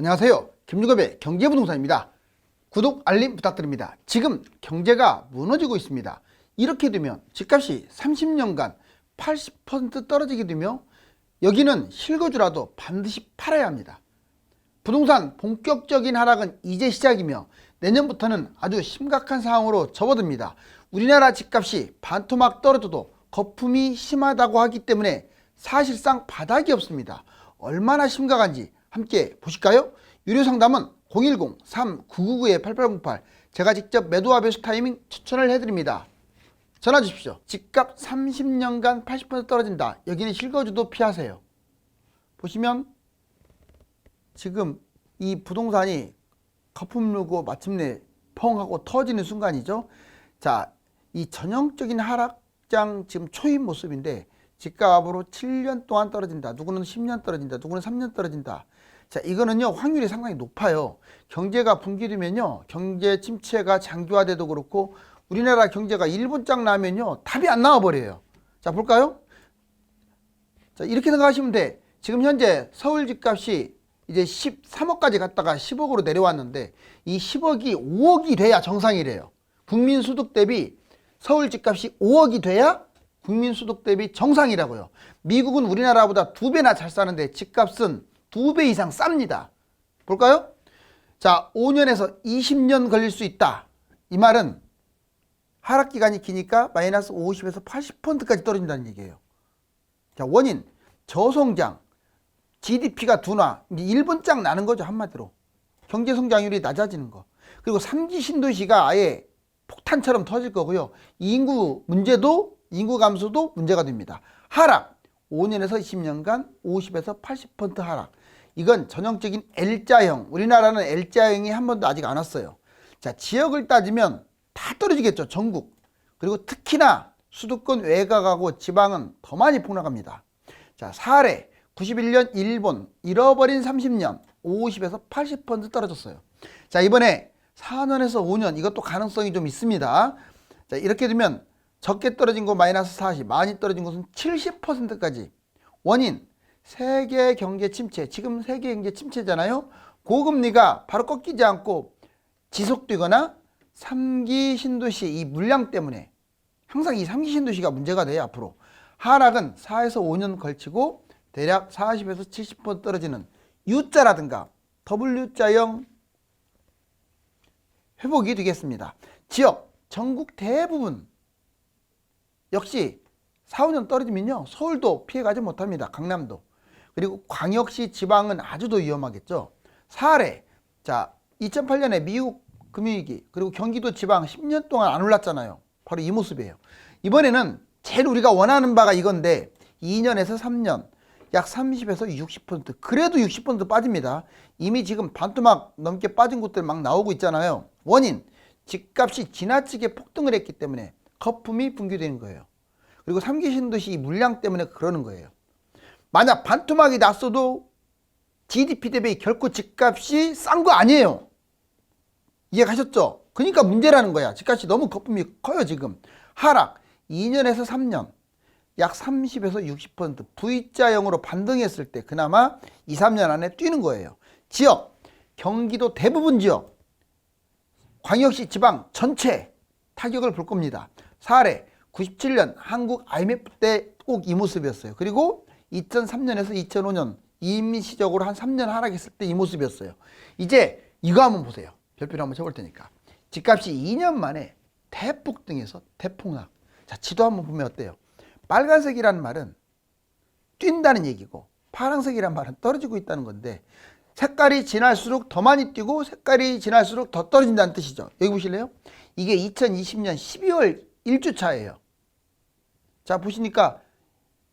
안녕하세요. 김유갑의 경제부동산입니다. 구독, 알림 부탁드립니다. 지금 경제가 무너지고 있습니다. 이렇게 되면 집값이 30년간 80% 떨어지게 되며 여기는 실거주라도 반드시 팔아야 합니다. 부동산 본격적인 하락은 이제 시작이며 내년부터는 아주 심각한 상황으로 접어듭니다. 우리나라 집값이 반토막 떨어져도 거품이 심하다고 하기 때문에 사실상 바닥이 없습니다. 얼마나 심각한지 함께 보실까요? 유료 상담은 010-3999-8808 제가 직접 매도와 매수 타이밍 추천을 해드립니다. 전화 주십시오. 집값 30년간 80% 떨어진다. 여기는 실거주도 피하세요. 보시면 지금 이 부동산이 거품 물고 마침내 펑 하고 터지는 순간이죠. 자, 이 전형적인 하락장 지금 초입 모습인데 집값으로 7년 동안 떨어진다. 누구는 10년 떨어진다. 누구는 3년 떨어진다. 자, 이거는요 확률이 상당히 높아요. 경제가 붕괴되면요 경제 침체가 장기화돼도 그렇고 우리나라 경제가 일본장 나면요 답이 안 나와 버려요. 자, 볼까요? 자, 이렇게 생각하시면 돼. 지금 현재 서울 집값이 이제 13억까지 갔다가 10억으로 내려왔는데 이 10억이 5억이 돼야 정상이래요. 국민소득 대비 서울 집값이 5억이 돼야 국민소득 대비 정상이라고요. 미국은 우리나라보다 2배나 잘 사는데 집값은 2배 이상 쌉니다. 볼까요? 자, 5년에서 20년 걸릴 수 있다. 이 말은 하락기간이 기니까 마이너스 50에서 80%까지 떨어진다는 얘기예요. 자, 원인, 저성장, GDP가 둔화, 이제 일본장 나는 거죠. 한마디로. 경제성장률이 낮아지는 거. 그리고 3기 신도시가 아예 폭탄처럼 터질 거고요. 인구 문제도, 인구 감소도 문제가 됩니다. 하락, 5년에서 20년간 50에서 80% 하락. 이건 전형적인 L자형. 우리나라는 L자형이 한 번도 아직 안 왔어요. 자, 지역을 따지면 다 떨어지겠죠. 전국. 그리고 특히나 수도권 외곽하고 지방은 더 많이 폭락합니다. 자, 사례 91년 일본 잃어버린 30년 50에서 80% 떨어졌어요. 자, 이번에 4년에서 5년 이것도 가능성이 좀 있습니다. 자, 이렇게 되면 적게 떨어진 거 마이너스 40, 많이 떨어진 것은 70%까지. 원인, 세계 경제 침체. 지금 세계 경제 침체잖아요. 고금리가 바로 꺾이지 않고 지속되거나 3기 신도시 이 물량 때문에 항상 이 3기 신도시가 문제가 돼요. 앞으로 하락은 4에서 5년 걸치고 대략 40에서 70% 떨어지는 U자라든가 W자형 회복이 되겠습니다. 지역, 전국 대부분 역시 4, 5년 떨어지면요 서울도 피해가지 못합니다. 강남도. 그리고 광역시 지방은 아주 더 위험하겠죠. 사례, 자 2008년에 미국 금융위기 그리고 경기도 지방 10년 동안 안 올랐잖아요. 바로 이 모습이에요. 이번에는 제일 우리가 원하는 바가 이건데 2년에서 3년 약 30에서 60% 그래도 60% 빠집니다. 이미 지금 반토막 넘게 빠진 곳들 막 나오고 있잖아요. 원인, 집값이 지나치게 폭등을 했기 때문에 거품이 붕괴되는 거예요. 그리고 3기 신도시 물량 때문에 그러는 거예요. 만약 반토막이 났어도 GDP 대비 결코 집값이 싼 거 아니에요. 이해가셨죠? 그러니까 문제라는 거야. 집값이 너무 거품이 커요. 지금 하락 2년에서 3년 약 30에서 60% V자형으로 반등했을 때 그나마 2, 3년 안에 뛰는 거예요. 지역, 경기도 대부분 지역, 광역시 지방 전체 타격을 볼 겁니다. 사례 97년 한국 IMF 때 꼭 이 모습이었어요. 그리고 2003년에서 2005년 임시적으로 한 3년 하락했을 때 이 모습이었어요. 이제 이거 한번 보세요. 별표를 한번 쳐볼 테니까. 집값이 2년 만에 대폭등해서 대폭락. 자, 지도 한번 보면 어때요? 빨간색이라는 말은 뛴다는 얘기고 파란색이라는 말은 떨어지고 있다는 건데 색깔이 진할수록 더 많이 뛰고 색깔이 진할수록 더 떨어진다는 뜻이죠. 여기 보실래요? 이게 2020년 12월 1주차예요. 자, 보시니까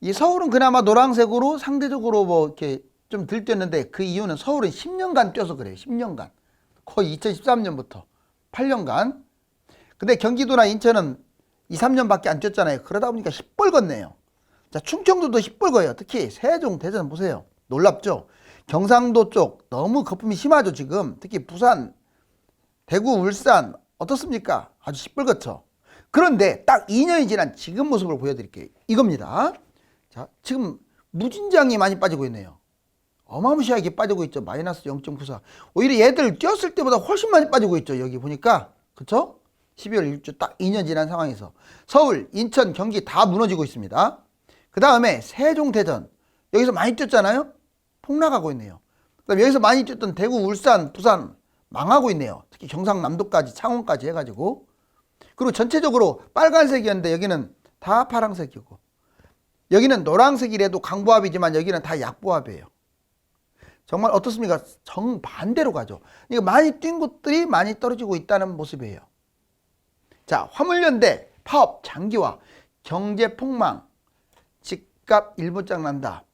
이 서울은 그나마 노란색으로 상대적으로 뭐 이렇게 좀 덜 뛰었는데 그 이유는 서울은 10년간 뛰어서 그래요. 10년간. 거의 2013년부터 8년간. 근데 경기도나 인천은 2, 3년밖에 안 뛰었잖아요. 그러다 보니까 시뻘겋네요. 자, 충청도도 시뻘겋어요. 특히 세종, 대전 보세요. 놀랍죠? 경상도 쪽 너무 거품이 심하죠. 지금 특히 부산, 대구, 울산 어떻습니까? 아주 시뻘겋죠. 그런데 딱 2년이 지난 지금 모습을 보여드릴게요. 이겁니다. 자, 지금 무진장이 많이 빠지고 있네요. 어마무시하게 빠지고 있죠. 마이너스 0.94. 오히려 얘들 뛰었을 때보다 훨씬 많이 빠지고 있죠. 여기 보니까. 그쵸? 12월 1주 딱 2년 지난 상황에서 서울, 인천, 경기 다 무너지고 있습니다. 그 다음에 세종, 대전 여기서 많이 뛰었잖아요. 폭락하고 있네요. 그다음에 여기서 많이 뛰었던 대구, 울산, 부산 망하고 있네요. 특히 경상남도까지 창원까지 해가지고. 그리고 전체적으로 빨간색이었는데 여기는 다 파란색이고 여기는 노란색이라도 강보합이지만 여기는 다 약보합이에요. 정말 어떻습니까? 정반대로 가죠. 그러니까 많이 뛴 곳들이 많이 떨어지고 있다는 모습이에요. 자, 화물연대, 파업, 장기화, 경제 폭망, 집값 일본장 난다.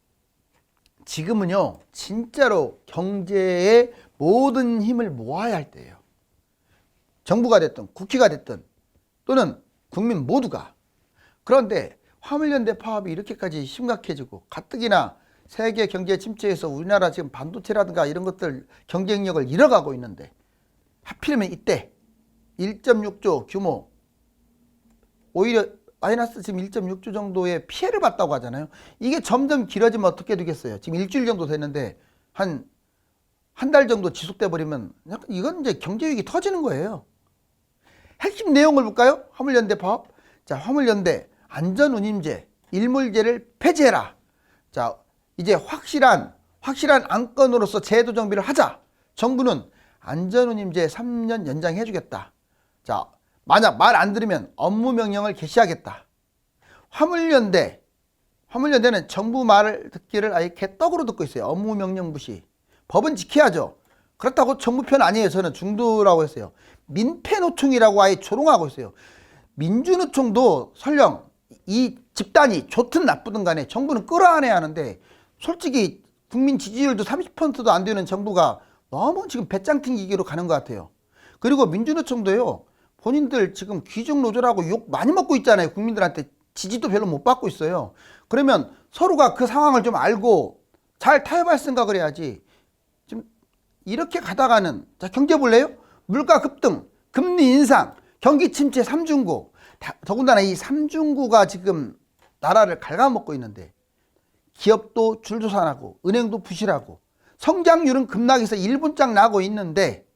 지금은요, 진짜로 경제의 모든 힘을 모아야 할 때예요. 정부가 됐든 국회가 됐든 또는 국민 모두가. 그런데 화물연대 파업이 이렇게까지 심각해지고 가뜩이나 세계 경제 침체에서 우리나라 지금 반도체라든가 이런 것들 경쟁력을 잃어가고 있는데 하필이면 이때 1.6조 규모 오히려 마이너스 지금 1.6조 정도의 피해를 봤다고 하잖아요. 이게 점점 길어지면 어떻게 되겠어요? 지금 일주일 정도 됐는데 한 달 정도 지속돼 버리면 이건 이제 경제위기 터지는 거예요. 핵심 내용을 볼까요? 화물연대 파업. 자, 화물연대 안전운임제, 일몰제를 폐지해라. 자, 이제 확실한 안건으로서 제도 정비를 하자. 정부는 안전운임제 3년 연장해 주겠다. 자, 만약 말 안 들으면 업무명령을 개시하겠다. 화물연대는 정부 말을 듣기를 아예 개떡으로 듣고 있어요. 업무명령 무시. 법은 지켜야죠. 그렇다고 정부 편 아니에요. 저는 중도라고 했어요. 민폐노총이라고 아예 조롱하고 있어요. 민주노총도 설령 이 집단이 좋든 나쁘든 간에 정부는 끌어안아야 하는데 솔직히 국민 지지율도 30%도 안 되는 정부가 너무 지금 배짱 튕기기로 가는 것 같아요. 그리고 민주노총도요. 본인들 지금 귀족노조라고 욕 많이 먹고 있잖아요. 국민들한테 지지도 별로 못 받고 있어요. 그러면 서로가 그 상황을 좀 알고 잘 타협할 생각을 해야지. 지금 이렇게 가다가는 자 경제 볼래요? 물가 급등, 금리 인상, 경기 침체 3중고. 더군다나 이 3중고가 지금 나라를 갉아먹고 있는데 기업도 줄도산하고 은행도 부실하고 성장률은 급락해서 일본장 나고 있는데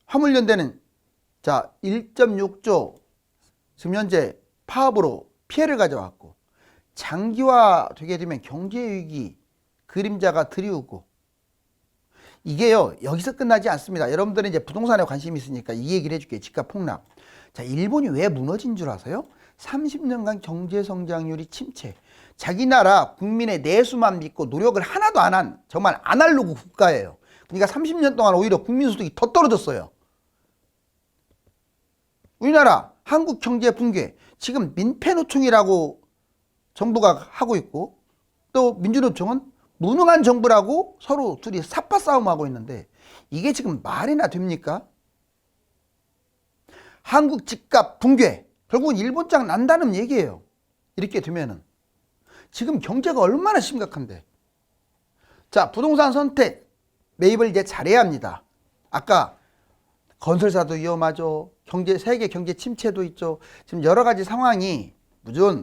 화물연대는 자 1.6조 지금 현재 파업으로 피해를 가져왔고 장기화 되게 되면 경제위기 그림자가 드리우고 이게요 여기서 끝나지 않습니다. 여러분들은 이제 부동산에 관심이 있으니까 이 얘기를 해줄게요. 집값 폭락. 자, 일본이 왜 무너진 줄 아세요? 30년간 경제 성장률이 침체. 자기 나라 국민의 내수만 믿고 노력을 하나도 안 한 정말 아날로그 국가예요. 그러니까 30년 동안 오히려 국민소득이 더 떨어졌어요. 우리나라 한국 경제 붕괴. 지금 민폐노총이라고 정부가 하고 있고 또 민주노총은 무능한 정부라고 서로 둘이 삽바 싸움하고 있는데 이게 지금 말이나 됩니까? 한국 집값 붕괴. 결국은 일본장 난다는 얘기예요. 이렇게 되면은 지금 경제가 얼마나 심각한데. 자, 부동산 선택 매입을 이제 잘해야 합니다. 아까 건설사도 위험하죠. 세계 경제 침체도 있죠. 지금 여러 가지 상황이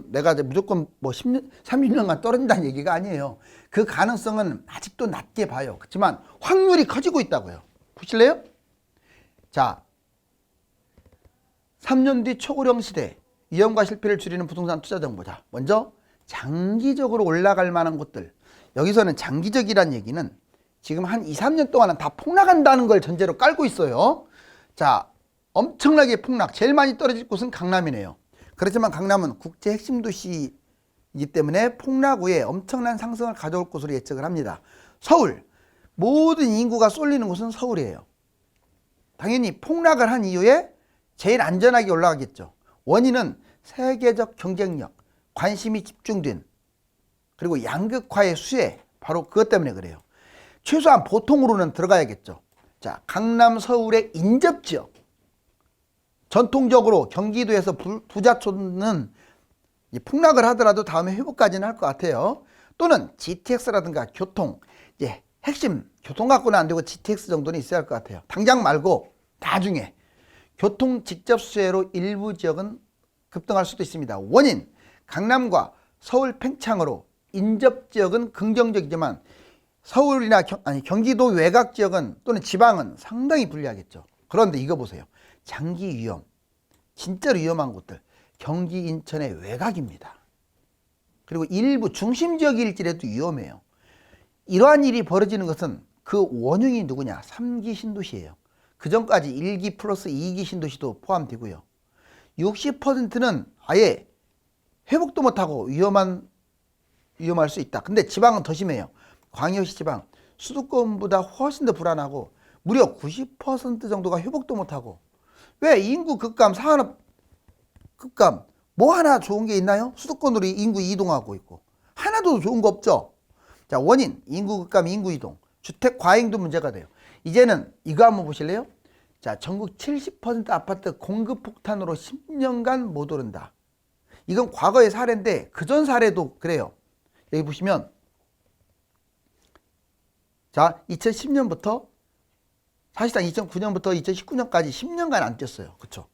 내가 무조건 뭐 10년, 30년간 떨어진다는 얘기가 아니에요. 그 가능성은 아직도 낮게 봐요. 그렇지만 확률이 커지고 있다고요. 보실래요? 자, 3년 뒤 초고령 시대 위험과 실패를 줄이는 부동산 투자 정보자. 먼저 장기적으로 올라갈 만한 곳들. 여기서는 장기적이란 얘기는 지금 한 2, 3년 동안은 다 폭락한다는 걸 전제로 깔고 있어요. 자, 엄청나게 폭락. 제일 많이 떨어질 곳은 강남이네요. 그렇지만 강남은 국제 핵심 도시이기 때문에 폭락 후에 엄청난 상승을 가져올 것으로 예측을 합니다. 서울. 모든 인구가 쏠리는 곳은 서울이에요. 당연히 폭락을 한 이후에 제일 안전하게 올라가겠죠. 원인은 세계적 경쟁력, 관심이 집중된 그리고 양극화의 수혜. 바로 그것 때문에 그래요. 최소한 보통으로는 들어가야겠죠. 자, 강남, 서울의 인접지역. 전통적으로 경기도에서 부자촌은 폭락을 하더라도 다음에 회복까지는 할 것 같아요. 또는 GTX라든가 교통, 이제 핵심 교통 갖고는 안 되고 GTX 정도는 있어야 할 것 같아요. 당장 말고 나중에 교통 직접 수혜로 일부 지역은 급등할 수도 있습니다. 원인, 강남과 서울 팽창으로 인접 지역은 긍정적이지만 서울이나 경기도 외곽 지역은 또는 지방은 상당히 불리하겠죠. 그런데 이거 보세요. 장기 위험, 진짜로 위험한 곳들, 경기 인천의 외곽입니다. 그리고 일부 중심 지역일지라도 위험해요. 이러한 일이 벌어지는 것은 그 원흉이 누구냐? 3기 신도시예요. 그 전까지 1기 플러스 2기 신도시도 포함되고요. 60%는 아예 회복도 못하고 위험할 수 있다. 근데 지방은 더 심해요. 광역시 지방, 수도권보다 훨씬 더 불안하고 무려 90% 정도가 회복도 못하고. 왜? 인구 급감, 산업 급감, 뭐 하나 좋은 게 있나요? 수도권으로 인구 이동하고 있고 하나도 좋은 거 없죠. 자, 원인, 인구 급감, 인구 이동, 주택 과잉도 문제가 돼요. 이제는 이거 한번 보실래요? 자, 전국 70% 아파트 공급 폭탄으로 10년간 못 오른다. 이건 과거의 사례인데 그전 사례도 그래요. 여기 보시면 자, 2010년부터 사실상 2009년부터 2019년까지 10년간 안 뛰었어요. 그쵸?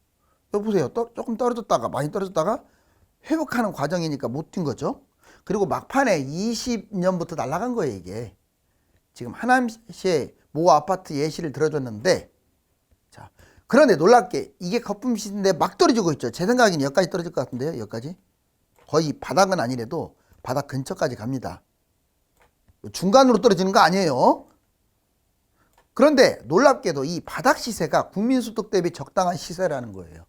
여기 보세요. 조금 떨어졌다가 많이 떨어졌다가 회복하는 과정이니까 못 뛴 거죠. 그리고 막판에 20년부터 날아간 거예요. 이게 지금 하남시의 모 아파트 예시를 들어줬는데, 자, 그런데 놀랍게 이게 거품 시대인데 막 떨어지고 있죠. 제 생각에는 여기까지 떨어질 것 같은데요. 여기까지 거의 바닥은 아니래도 바닥 근처까지 갑니다. 중간으로 떨어지는 거 아니에요. 그런데 놀랍게도 이 바닥 시세가 국민소득 대비 적당한 시세라는 거예요.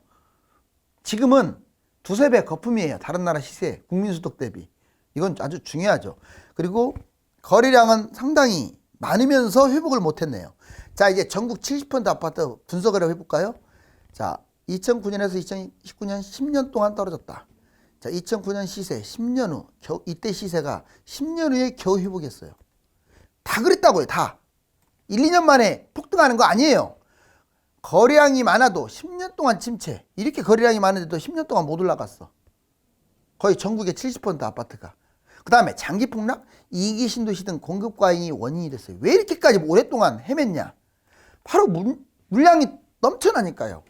지금은 두세 배 거품이에요. 다른 나라 시세, 국민소득 대비. 이건 아주 중요하죠. 그리고 거래량은 상당히 많으면서 회복을 못했네요. 자, 이제 전국 70% 아파트 분석을 해볼까요? 자, 2009년에서 2019년 10년 동안 떨어졌다. 자, 2009년 시세 10년 후, 이때 시세가 10년 후에 겨우 회복했어요. 다 그랬다고요, 다. 1, 2년 만에 폭등하는 거 아니에요. 거래량이 많아도 10년 동안 침체. 이렇게 거래량이 많은데도 10년 동안 못 올라갔어. 거의 전국의 70% 아파트가. 그 다음에 장기 폭락, 2기 신도시 등 공급 과잉이 원인이 됐어요. 왜 이렇게까지 오랫동안 헤맸냐? 바로 물량이 넘쳐나니까요.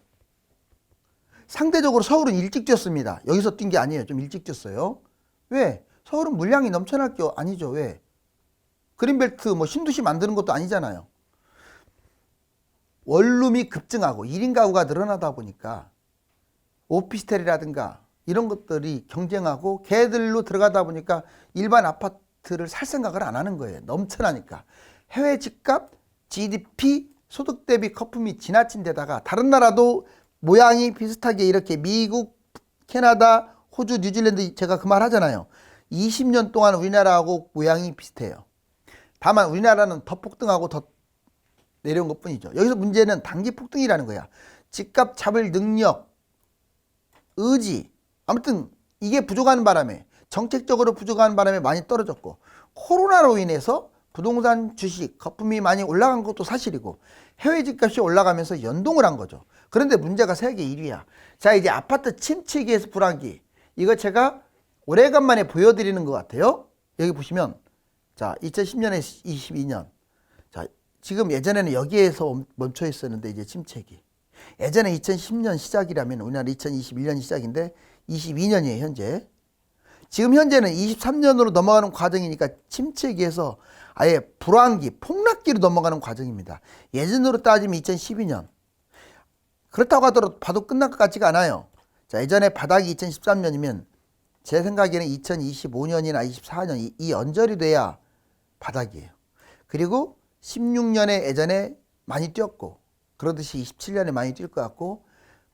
상대적으로 서울은 일찍 뛰었습니다. 여기서 뛴 게 아니에요. 좀 일찍 뛰었어요. 왜? 서울은 물량이 넘쳐날 게 아니죠. 왜? 그린벨트 뭐 신도시 만드는 것도 아니잖아요. 원룸이 급증하고 1인 가구가 늘어나다 보니까 오피스텔이라든가 이런 것들이 경쟁하고 걔들로 들어가다 보니까 일반 아파트를 살 생각을 안 하는 거예요. 넘쳐나니까. 해외 집값, GDP, 소득 대비 거품이 지나친 데다가 다른 나라도 모양이 비슷하게 이렇게 미국, 캐나다, 호주, 뉴질랜드 제가 그 말 하잖아요. 20년 동안 우리나라하고 모양이 비슷해요. 다만 우리나라는 더 폭등하고 더 내려온 것 뿐이죠. 여기서 문제는 단기 폭등이라는 거야. 집값 잡을 능력, 의지, 아무튼 이게 부족한 바람에, 정책적으로 부족한 바람에 많이 떨어졌고, 코로나로 인해서 부동산 주식 거품이 많이 올라간 것도 사실이고, 해외 집값이 올라가면서 연동을 한 거죠. 그런데 문제가 세계 1위야. 자, 이제 아파트 침체기에서 불황기. 이거 제가 오래간만에 보여드리는 것 같아요. 여기 보시면 자, 2010년에 22년. 자, 지금 예전에는 여기에서 멈춰 있었는데 이제 침체기. 예전에 2010년 시작이라면 우리나라 2021년 시작인데 22년이에요, 현재. 지금 현재는 23년으로 넘어가는 과정이니까 침체기에서 아예 불황기, 폭락기로 넘어가는 과정입니다. 예전으로 따지면 2012년. 그렇다고 하더라도 봐도 끝날 것 같지가 않아요. 자, 예전에 바닥이 2013년이면 제 생각에는 2025년이나 24년 이 언저리 돼야 바닥이에요. 그리고 16년에 예전에 많이 뛰었고 그러듯이 27년에 많이 뛸 것 같고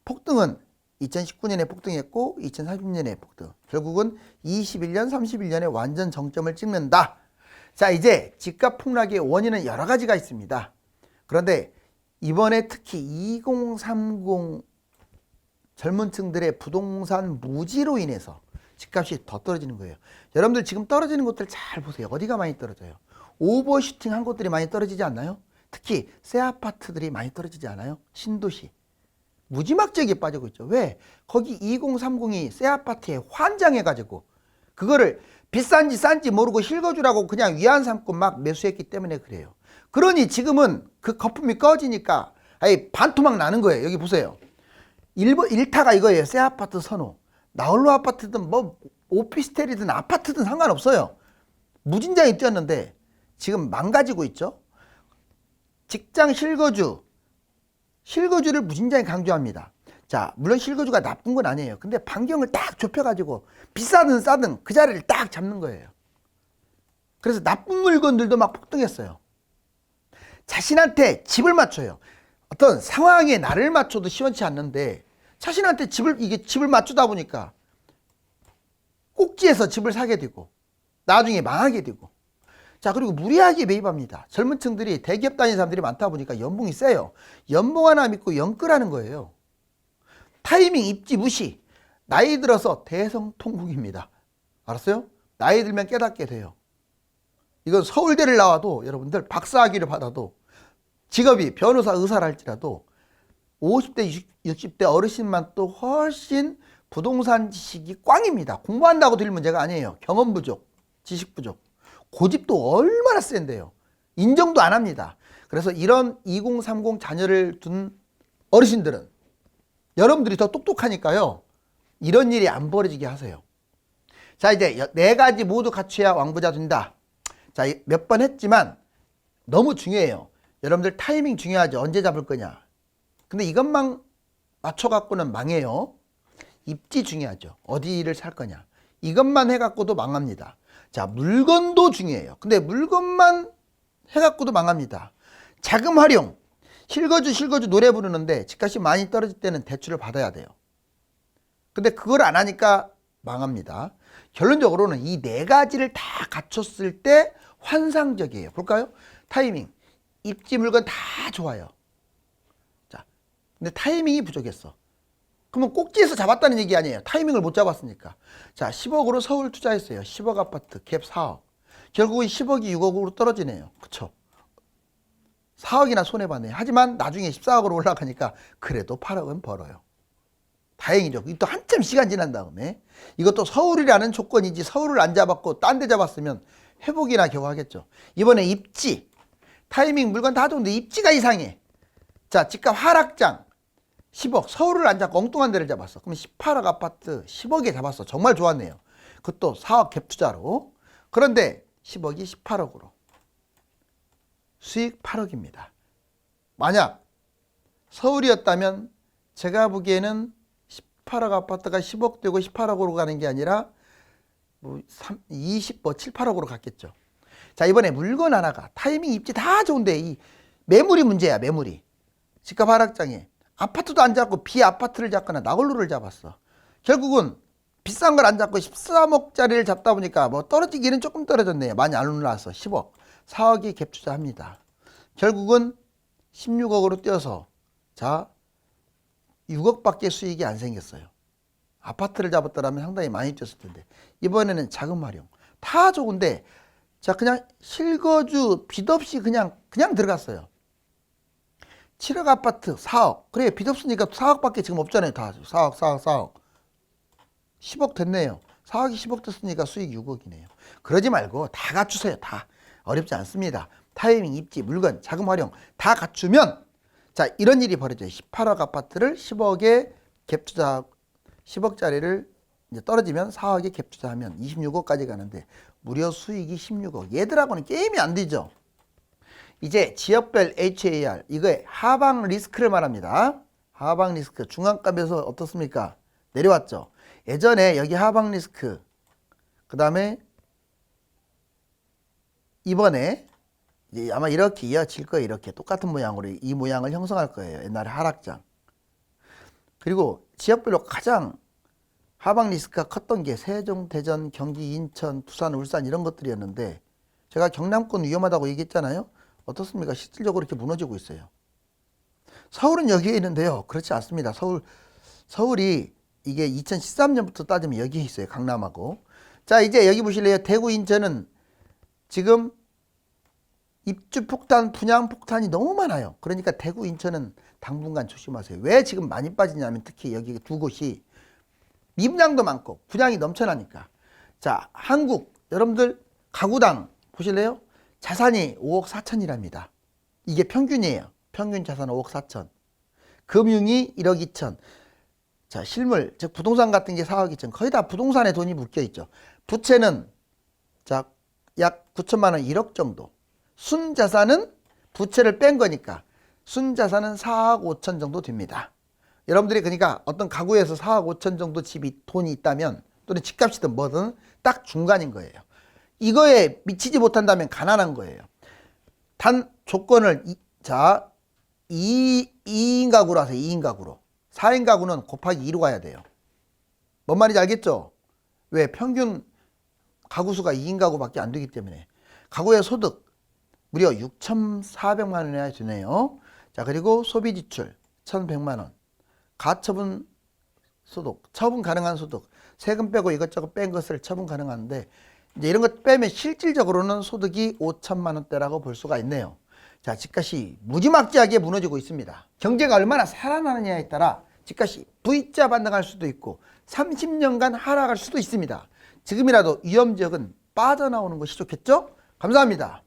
폭등은 2019년에 폭등했고 2030년에 폭등. 결국은 21년, 31년에 완전 정점을 찍는다. 자, 이제 집값 폭락의 원인은 여러 가지가 있습니다. 그런데 이번에 특히 2030 젊은 층들의 부동산 무지로 인해서 집값이 더 떨어지는 거예요. 여러분들 지금 떨어지는 곳들 잘 보세요. 어디가 많이 떨어져요? 오버슈팅 한 곳들이 많이 떨어지지 않나요? 특히 새 아파트들이 많이 떨어지지 않아요? 신도시. 무지막지하게 빠지고 있죠. 왜? 거기 2030이 새 아파트에 환장해가지고 그거를 비싼지 싼지 모르고 실거주라고 그냥 위안 삼고 막 매수했기 때문에 그래요. 그러니 지금은 그 거품이 꺼지니까 아예 반토막 나는 거예요. 여기 보세요. 일타가 이거예요. 새 아파트 선호. 나홀로 아파트든 뭐 오피스텔이든 아파트든 상관없어요. 무진장이 뛰었는데 지금 망가지고 있죠. 직장 실거주를 무진장에 강조합니다. 자, 물론 실거주가 나쁜 건 아니에요. 근데 반경을 딱 좁혀가지고 비싸든 싸든 그 자리를 딱 잡는 거예요. 그래서 나쁜 물건들도 막 폭등했어요. 자신한테 집을 맞춰요. 어떤 상황에 나를 맞춰도 시원치 않는데 자신한테 집을 맞추다 보니까 꼭지에서 집을 사게 되고 나중에 망하게 되고. 자, 그리고 무리하게 매입합니다. 젊은 층들이 대기업 다니는 사람들이 많다 보니까 연봉이 세요. 연봉 하나 믿고 연끌하는 거예요. 타이밍 입지 무시. 나이 들어서 대성통곡입니다. 알았어요? 나이 들면 깨닫게 돼요. 이건 서울대를 나와도 여러분들 박사학위를 받아도 직업이 변호사, 의사를 할지라도 50대, 60대 어르신만 또 훨씬 부동산 지식이 꽝입니다. 공부한다고 될 문제가 아니에요. 경험 부족, 지식 부족. 고집도 얼마나 센데요. 인정도 안 합니다. 그래서 이런 2030 자녀를 둔 어르신들은 여러분들이 더 똑똑하니까요. 이런 일이 안 벌어지게 하세요. 자, 이제 4가지 모두 갖춰야 왕부자 된다. 자, 몇 번 했지만 너무 중요해요. 여러분들 타이밍 중요하죠. 언제 잡을 거냐. 근데 이것만 맞춰갖고는 망해요. 입지 중요하죠. 어디를 살 거냐. 이것만 해갖고도 망합니다. 자, 물건도 중요해요. 근데 물건만 해갖고도 망합니다. 자금 활용. 실거주 노래 부르는데 집값이 많이 떨어질 때는 대출을 받아야 돼요. 근데 그걸 안 하니까 망합니다. 결론적으로는 이 4가지를 다 갖췄을 때 환상적이에요. 볼까요? 타이밍, 입지, 물건 다 좋아요. 자, 근데 타이밍이 부족했어. 그러면 꼭지에서 잡았다는 얘기 아니에요. 타이밍을 못 잡았으니까. 자, 10억으로 서울 투자했어요. 10억 아파트, 갭 4억. 결국은 10억이 6억으로 떨어지네요. 그쵸? 4억이나 손해봤네요. 하지만 나중에 14억으로 올라가니까 그래도 8억은 벌어요. 다행이죠. 또 한참 시간 지난 다음에 이것도 서울이라는 조건이지 서울을 안 잡았고 딴 데 잡았으면 회복이나 겨우 하겠죠. 이번에 입지. 타이밍 물건 다 좋은데 입지가 이상해. 자, 집값 하락장 10억. 서울을 안 잡고 엉뚱한 데를 잡았어. 그럼 18억 아파트 10억에 잡았어. 정말 좋았네요. 그것도 4억 갭 투자로. 그런데 10억이 18억으로. 수익 8억입니다. 만약 서울이었다면 제가 보기에는 18억 아파트가 10억 되고 18억으로 가는 게 아니라 뭐 7, 8억으로 갔겠죠. 자, 이번에 물건 하나가 타이밍 입지 다 좋은데 이 매물이 문제야. 매물이. 집값 하락장에 아파트도 안 잡고 비아파트를 잡거나 나홀로를 잡았어. 결국은 비싼 걸 안 잡고 13억짜리를 잡다 보니까 뭐 떨어지기는 조금 떨어졌네요. 많이 안 올라왔어. 10억. 4억이 갭 투자합니다. 결국은 16억으로 뛰어서 자 6억밖에 수익이 안 생겼어요. 아파트를 잡았더라면 상당히 많이 뛰었을 텐데 이번에는 자금 활용 다 좋은데 자 그냥 실거주 빚 없이 그냥 들어갔어요. 7억 아파트 4억. 그래 빚 없으니까 4억밖에 지금 없잖아요. 다 4억 10억 됐네요. 4억이 10억 됐으니까 수익 6억이네요. 그러지 말고 다 갖추세요. 다 어렵지 않습니다. 타이밍, 입지, 물건, 자금 활용 다 갖추면 자 이런 일이 벌어져요. 18억 아파트를 10억에 갭 투자 10억짜리를 이제 떨어지면 4억에 갭 투자하면 26억까지 가는데 무려 수익이 16억. 얘들하고는 게임이 안 되죠. 이제 지역별 HAR 이거의 하방 리스크를 말합니다. 하방 리스크 중간값에서 어떻습니까? 내려왔죠. 예전에 여기 하방 리스크 그 다음에 이번에 이제 아마 이렇게 이어질 거예요. 이렇게 똑같은 모양으로 이 모양을 형성할 거예요. 옛날에 하락장. 그리고 지역별로 가장 하방 리스크가 컸던 게 세종, 대전, 경기, 인천, 부산, 울산 이런 것들이었는데 제가 경남권 위험하다고 얘기했잖아요. 어떻습니까? 실질적으로 이렇게 무너지고 있어요. 서울은 여기에 있는데요. 그렇지 않습니다. 서울이 이게 2013년부터 따지면 여기에 있어요. 강남하고. 자, 이제 여기 보실래요? 대구, 인천은 지금 입주 폭탄, 분양 폭탄이 너무 많아요. 그러니까 대구, 인천은 당분간 조심하세요. 왜 지금 많이 빠지냐면 특히 여기 두 곳이 미분양도 많고 분양이 넘쳐나니까. 자, 한국 여러분들 가구당 보실래요? 자산이 5억 4천이랍니다. 이게 평균이에요. 평균 자산 5억 4천. 금융이 1억 2천. 자, 실물, 즉 부동산 같은 게 4억 2천. 거의 다 부동산에 돈이 묶여 있죠. 부채는 자, 약 9천만 원 1억 정도. 순자산은 부채를 뺀 거니까 순자산은 4억 5천 정도 됩니다. 여러분들이 그러니까 어떤 가구에서 4억 5천 정도 집이 돈이 있다면 또는 집값이든 뭐든 딱 중간인 거예요. 이거에 미치지 못한다면 가난한 거예요. 단 조건을 2인 가구로 하세요. 2인 가구로. 4인 가구는 곱하기 2로 가야 돼요. 뭔 말인지 알겠죠? 왜? 평균 가구 수가 2인 가구밖에 안 되기 때문에. 가구의 소득 무려 6,400만 원이나 되네요. 자, 그리고 소비 지출 1,100만 원. 가처분 소득, 처분 가능한 소득. 세금 빼고 이것저것 뺀 것을 처분 가능한데 이제 이런 것 빼면 실질적으로는 소득이 5천만 원대라고 볼 수가 있네요. 자, 집값이 무지막지하게 무너지고 있습니다. 경제가 얼마나 살아나느냐에 따라 집값이 V자 반등할 수도 있고 30년간 하락할 수도 있습니다. 지금이라도 위험 지역은 빠져나오는 것이 좋겠죠? 감사합니다.